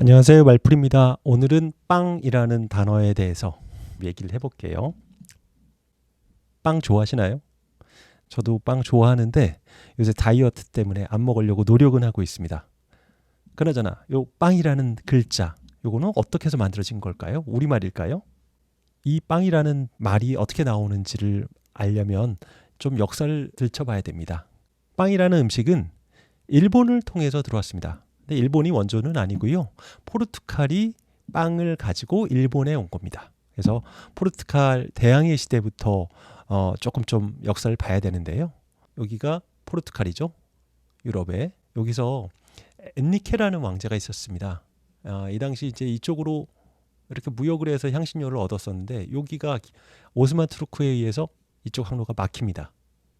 안녕하세요, 말풀입니다. 오늘은 빵이라는 단어에 대해서 얘기를 해볼게요. 빵 좋아하시나요? 저도 빵 좋아하는데 요새 다이어트 때문에 안 먹으려고 노력은 하고 있습니다. 그나저나 요 빵이라는 글자, 요거는 어떻게 해서 만들어진 걸까요? 우리말일까요? 이 빵이라는 말이 어떻게 나오는지를 알려면 좀 역사를 들춰봐야 됩니다. 빵이라는 음식은 일본을 통해서 들어왔습니다. 근데 일본이 원조는 아니고요. 포르투갈이 빵을 가지고 일본에 온 겁니다. 그래서 포르투갈 대항해 시대부터 조금 좀 역사를 봐야 되는데요. 여기가 포르투갈이죠. 유럽에. 여기서 엔리케라는 왕자가 있었습니다. 이 당시 이제 이쪽으로 이렇게 무역을 해서 향신료를 얻었었는데 여기가 오스만 투르크에 의해서 이쪽 항로가 막힙니다.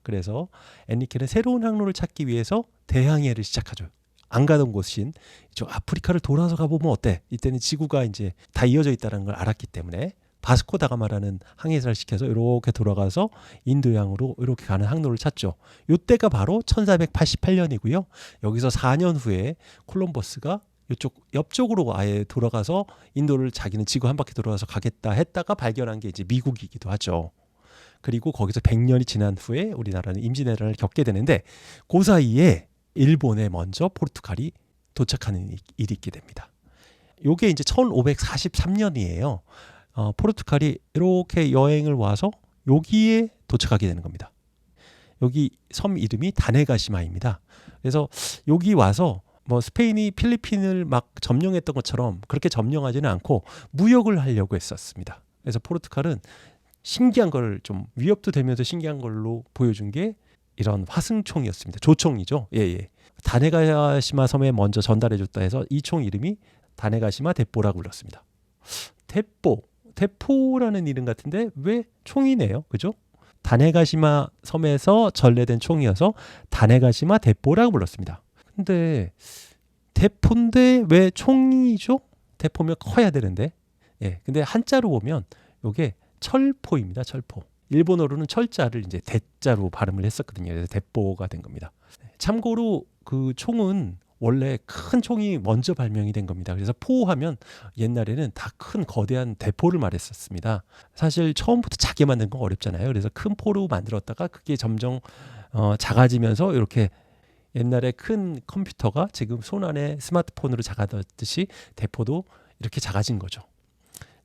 그래서 엔리케는 새로운 항로를 찾기 위해서 대항해를 시작하죠. 안 가던 곳인 이쪽 아프리카를 돌아서 가보면 어때? 이때는 지구가 이제 다 이어져 있다는 걸 알았기 때문에 바스코 다가마라는 항해사를 시켜서 이렇게 돌아가서 인도양으로 이렇게 가는 항로를 찾죠. 이때가 바로 1488년이고요. 여기서 4년 후에 콜럼버스가 이쪽 옆쪽으로 아예 돌아가서 인도를 자기는 지구 한 바퀴 돌아가서 가겠다 했다가 발견한 게 이제 미국이기도 하죠. 그리고 거기서 100년이 지난 후에 우리나라는 임진왜란을 겪게 되는데 그 사이에 일본에 먼저 포르투갈이 도착하는 일이 있게 됩니다. 요게 이제 1543년이에요. 포르투갈이 이렇게 여행을 와서 여기에 도착하게 되는 겁니다. 여기 섬 이름이 다네가시마입니다. 그래서 여기 와서 뭐 스페인이 필리핀을 막 점령했던 것처럼 그렇게 점령하지는 않고 무역을 하려고 했었습니다. 그래서 포르투갈은 신기한 걸 좀 위협도 되면서 신기한 걸로 보여준 게 이런 화승총이었습니다. 조총이죠. 예. 다네가시마 섬에 먼저 전달해줬다 해서 이 총 이름이 다네가시마 대포라고 불렀습니다. 대포라는 이름 같은데 왜 총이네요. 그죠? 다네가시마 섬에서 전래된 총이어서 다네가시마 대포라고 불렀습니다. 근데 대포인데 왜 총이죠? 대포면 커야 되는데. 예. 근데 한자로 보면 이게 철포입니다. 철포. 일본어로는 철자를 이제 대자로 발음을 했었거든요. 그래서 대포가 된 겁니다. 참고로 그 총은 원래 큰 총이 먼저 발명이 된 겁니다. 그래서 포하면 옛날에는 다 큰 거대한 대포를 말했었습니다. 사실 처음부터 작게 만든 건 어렵잖아요. 그래서 큰 포로 만들었다가 그게 점점 작아지면서 이렇게 옛날에 큰 컴퓨터가 지금 손 안에 스마트폰으로 작아졌듯이 대포도 이렇게 작아진 거죠.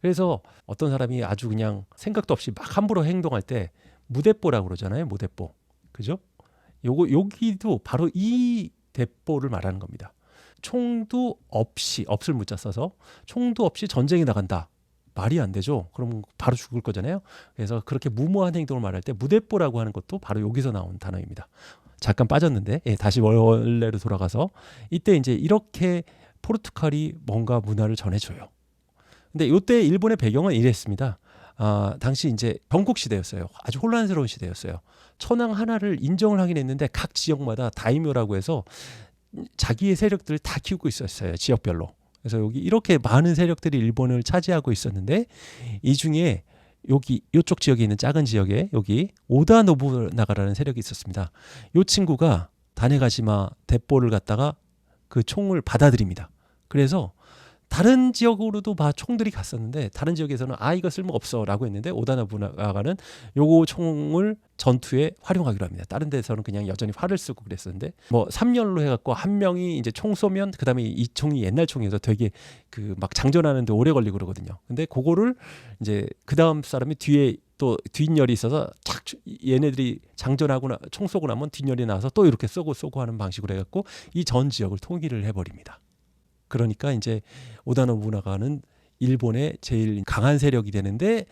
그래서 어떤 사람이 아주 그냥 생각도 없이 막 함부로 행동할 때 무대뽀라고 그러잖아요. 무대뽀. 그죠? 여기도 바로 이 대뽀를 말하는 겁니다. 총도 없이, 없을 무자 써서 총도 없이 전쟁에 나간다. 말이 안 되죠. 그럼 바로 죽을 거잖아요. 그래서 그렇게 무모한 행동을 말할 때 무대뽀라고 하는 것도 바로 여기서 나온 단어입니다. 잠깐 빠졌는데 다시 원래로 돌아가서 이때 이제 이렇게 포르투갈이 뭔가 문화를 전해줘요. 근데 이때 일본의 배경은 이랬습니다. 당시 이제 건국 시대였어요. 아주 혼란스러운 시대였어요. 천황 하나를 인정을 하긴 했는데 각 지역마다 다이묘라고 해서 자기의 세력들을 다 키우고 있었어요. 지역별로. 그래서 여기 이렇게 많은 세력들이 일본을 차지하고 있었는데 이 중에 여기 이쪽 지역에 있는 작은 지역에 여기 오다 노부나가라는 세력이 있었습니다. 이 친구가 다네가시마 대포를 갖다가 그 총을 받아들입니다. 그래서 다른 지역으로도 총들이 갔었는데 다른 지역에서는 이거 쓸모없어라고 했는데 오다 노부나가는 요거 총을 전투에 활용하기로 합니다. 다른 데서는 그냥 여전히 활을 쓰고 그랬었는데 뭐 3년로 해갖고 한 명이 이제 총 쏘면 그다음에 이 총이 옛날 총이어서 되게 그 막 장전하는데 오래 걸리고 그러거든요. 근데 그거를 이제 그다음 사람이 뒤에 또 뒷열이 있어서 착 얘네들이 장전하고 총 쏘고 나면 뒷열이 나와서 또 이렇게 쏘고 하는 방식으로 해갖고 이 전 지역을 통일을 해버립니다. 그러니까 이제 오다 노부나가는 일본의 제일 강한 세력이 되는데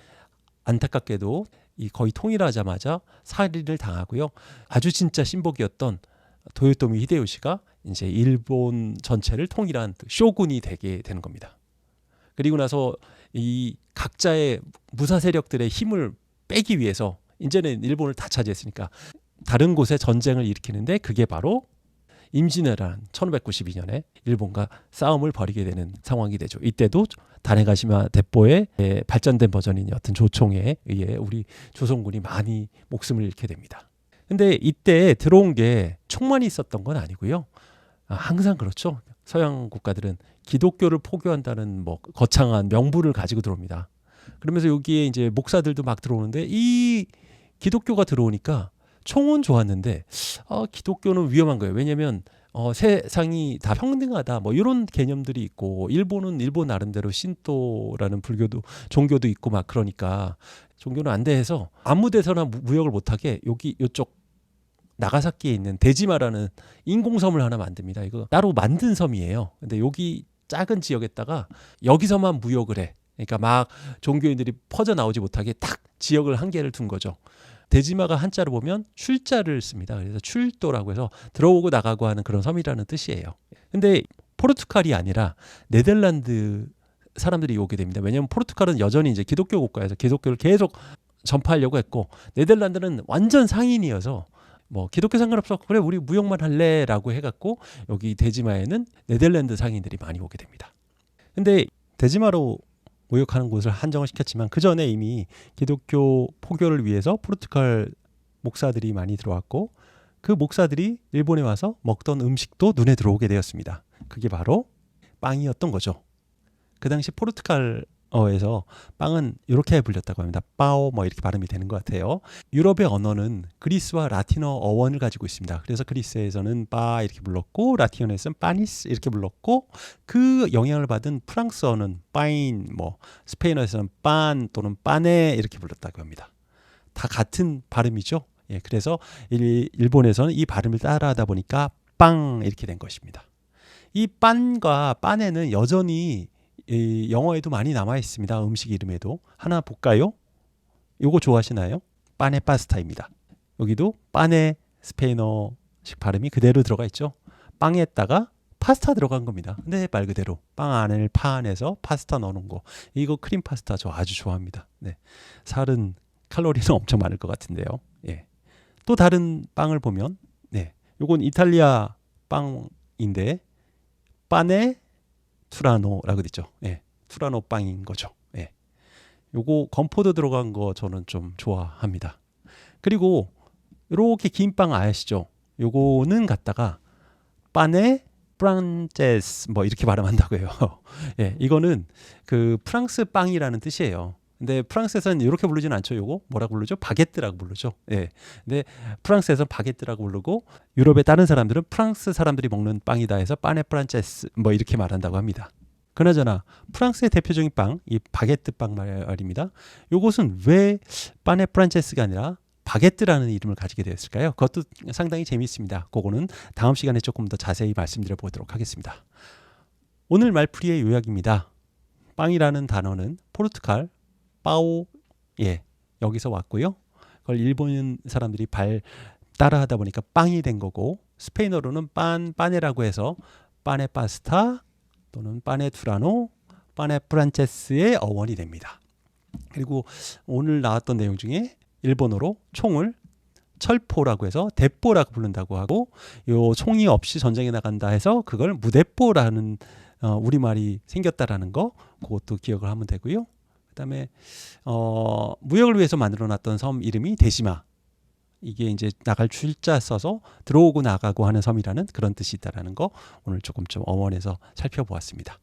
안타깝게도 이 거의 통일하자마자 살인을 당하고요. 아주 진짜 신복이었던 도요토미 히데요시가 이제 일본 전체를 통일한 쇼군이 되게 되는 겁니다. 그리고 나서 이 각자의 무사 세력들의 힘을 빼기 위해서 이제는 일본을 다 차지했으니까 다른 곳에 전쟁을 일으키는데 그게 바로 임진왜란 1592년에 일본과 싸움을 벌이게 되는 상황이 되죠. 이때도 다네가시마 대포의 발전된 버전인 여튼 조총에 의해 우리 조선군이 많이 목숨을 잃게 됩니다. 근데 이때 들어온 게 총만 있었던 건 아니고요. 항상 그렇죠. 서양 국가들은 기독교를 포교한다는 뭐 거창한 명분을 가지고 들어옵니다. 그러면서 여기에 이제 목사들도 막 들어오는데 이 기독교가 들어오니까 총은 좋았는데 기독교는 위험한 거예요. 왜냐하면 세상이 다 평등하다 뭐 이런 개념들이 있고 일본은 일본 나름대로 신도라는 불교도 종교도 있고 막 그러니까 종교는 안 돼 해서 아무 데서나 무역을 못하게 여기 이쪽 나가사키에 있는 데지마라는 인공섬을 하나 만듭니다. 이거 따로 만든 섬이에요. 근데 여기 작은 지역에다가 여기서만 무역을 해. 그러니까 막 종교인들이 퍼져 나오지 못하게 딱 지역을 한 개를 둔 거죠. 데지마가 한자로 보면 출자를 씁니다. 그래서 출도라고 해서 들어오고 나가고 하는 그런 섬이라는 뜻이에요. 근데 포르투갈이 아니라 네덜란드 사람들이 오게 됩니다. 왜냐하면 포르투갈은 여전히 이제 기독교 국가에서 기독교를 계속 전파하려고 했고 네덜란드는 완전 상인이어서 뭐 기독교 상관없어 그래 우리 무역만 할래라고 해갖고 여기 데지마에는 네덜란드 상인들이 많이 오게 됩니다. 근데 데지마로 무역하는 곳을 한정을 시켰지만 그 전에 이미 기독교 포교를 위해서 포르투갈 목사들이 많이 들어왔고 그 목사들이 일본에 와서 먹던 음식도 눈에 들어오게 되었습니다. 그게 바로 빵이었던 거죠. 그 당시 포르투갈어에서 빵은 이렇게 불렸다고 합니다. 빠오 뭐 이렇게 발음이 되는 것 같아요. 유럽의 언어는 그리스와 라틴어 어원을 가지고 있습니다. 그래서 그리스에서는 빠 이렇게 불렀고 라틴어에서는 빠니스 이렇게 불렀고 그 영향을 받은 프랑스어는 빠인 뭐 스페인어에서는 빤 또는 빠네 이렇게 불렀다고 합니다. 다 같은 발음이죠. 예, 그래서 일본에서는 이 발음을 따라하다 보니까 빵 이렇게 된 것입니다. 이 빤과 빠네는 여전히 이 영어에도 많이 남아 있습니다. 음식 이름에도 하나 볼까요? 요거 좋아하시나요? 빠네 파스타입니다. 여기도 빠네 스페인어식 발음이 그대로 들어가 있죠. 빵에다가 파스타 들어간 겁니다. 근데 말 그대로 빵 안을 파 안에서 파스타 넣는 거. 이거 크림 파스타 저 아주 좋아합니다. 네. 살은 칼로리는 엄청 많을 것 같은데요. 예. 또 다른 빵을 보면 네. 요건 이탈리아 빵인데 빠네 투라노라고 되죠. 예. 투라노 빵인 거죠. 예. 요거 건포도 들어간 거 저는 좀 좋아합니다. 그리고 이렇게 긴 빵 아시죠? 요거는 갖다가 빠네 프란체스 뭐 이렇게 발음한다고 해요. 예. 이거는 그 프랑스 빵이라는 뜻이에요. 근데 프랑스에서는 이렇게 부르지는 않죠. 요거 뭐라고 부르죠? 바게트라고 부르죠. 예. 근데 프랑스에서는 바게트라고 부르고 유럽의 다른 사람들은 프랑스 사람들이 먹는 빵이다 해서 빠네 프란체스 뭐 이렇게 말한다고 합니다. 그나저나 프랑스의 대표적인 빵, 이 바게트 빵 말입니다. 요것은 왜 빠네 프란체스가 아니라 바게트라는 이름을 가지게 되었을까요? 그것도 상당히 재미있습니다. 그거는 다음 시간에 조금 더 자세히 말씀드려 보도록 하겠습니다. 오늘 말풀이의 요약입니다. 빵이라는 단어는 포르투갈 빠오 예 여기서 왔고요. 그걸 일본 사람들이 따라하다 보니까 빵이 된 거고 스페인어로는 빠네라고 해서 빠네 파스타 또는 빠네 투라노, 빠네 프란체스의 어원이 됩니다. 그리고 오늘 나왔던 내용 중에 일본어로 총을 철포라고 해서 대포라고 부른다고 하고 요 총이 없이 전쟁에 나간다 해서 그걸 무대포라는 우리말이 생겼다라는 거 그것도 기억을 하면 되고요. 그다음에 무역을 위해서 만들어놨던 섬 이름이 데시마. 이게 이제 나갈 출자 써서 들어오고 나가고 하는 섬이라는 그런 뜻이 있다라는 거 오늘 조금 어원에서 살펴보았습니다.